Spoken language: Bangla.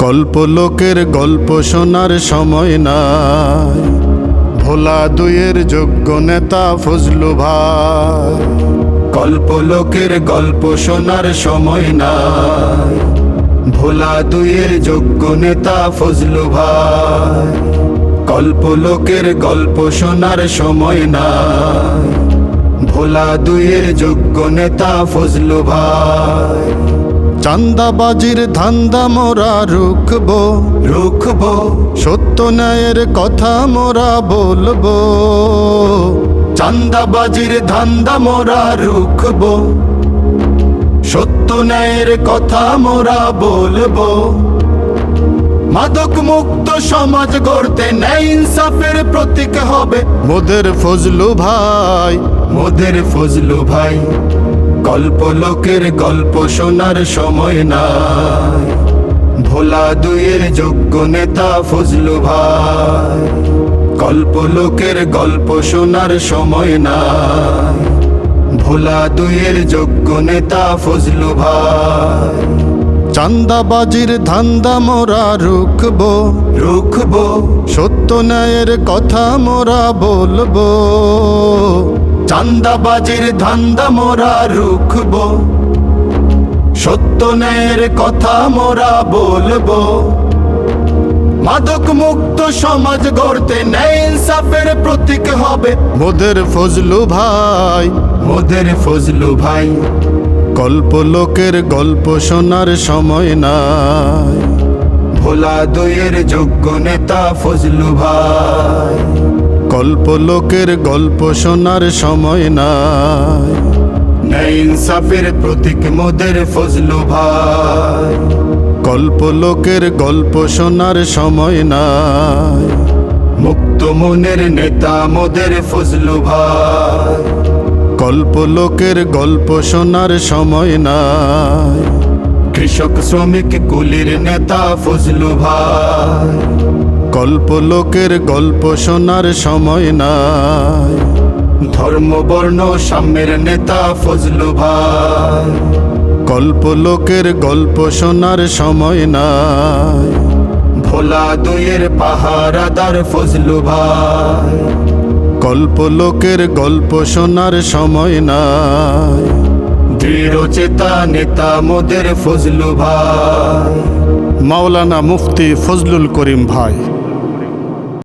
কল্পলোকের গল্প শোনার সময় নাই, ভোলা দুইয়ের যোগ্য নেতা ফজলু ভাই। কল্পলোকের গল্প শোনার সময় নাই, ভোলা দুইয়ের যোগ্য নেতা ফজলু ভাই। কল্পলোকের গল্প শোনার সময় নাই, ভোলা দুইয়ের যোগ্য নেতা ফজলু ভাই। চাঁদাবাজির ধান্দা মোরা রুখবো, সত্য ন্যায়ের কথা মোরা বলবো। চাঁদাবাজির ধান্দা মোরা রুখবো, সত্য ন্যায়ের কথা মোরা বলবো। মাদক মুক্ত সমাজ গড়তে ন্যায় ইনসাফের প্রতীক হবে মোদের ফজলু ভাই, মোদের ফজলু ভাই। কল্পলোকের গল্প শোনার সময় নাই, ভোলা দুইয়ের যোগ্য নেতা ফজলু ভাই। কল্পলোকের গল্প শোনার সময় নাই, ভোলা দুইয়ের যোগ্য নেতা ফজলু ভাই। চাঁদাবাজির ধান্দা মোরা রুখবো, সত্য ন্যায়ের কথা মোরা বলবো। চাঁদাবাজির ধান্দা মোরা রুখবো, সত্য ন্যায়ের কথা মোরা বলবো। মাদক মুক্ত সমাজ গড়তে ন্যায় ইনসাফের প্রতীক হবে মোদের ফজলু ভাই, মোদের ফজলু ভাই। কল্পলোকের গল্প শোনার সময় নাই, ভোলা দুইয়ের যোগ্য নেতা ফজলু ভাই। কল্পলোকের গল্প শোনার সময় নাই, ন্যায় ইনসাফের প্রতীক মোদের ফজলু ভাই। কল্পলোকের গল্প শোনার সময় নাই, মুক্ত মনের নেতা মোদের ফজলু ভাই। কল্পলোকের গল্প শোনার সময় নাই, কৃষক শ্রমিক কুলির নেতা ফজলু ভাই। কল্পলোকের গল্প শোনার সময় নাই, ধর্ম বর্ণ সাম্যের নেতা ফজলু ভাই। কল্পলোকের গল্প শোনার সময় নাই, ভোলা দুইয়ের পাহারাদার ফজলু ভাই। কল্পলোকের গল্প শোনার সময় নাই, দৃঢ়চেতা নেতা মোদের ফজলু ভাই। মাওলানা মুফতি ফজলুল করিম ভাই।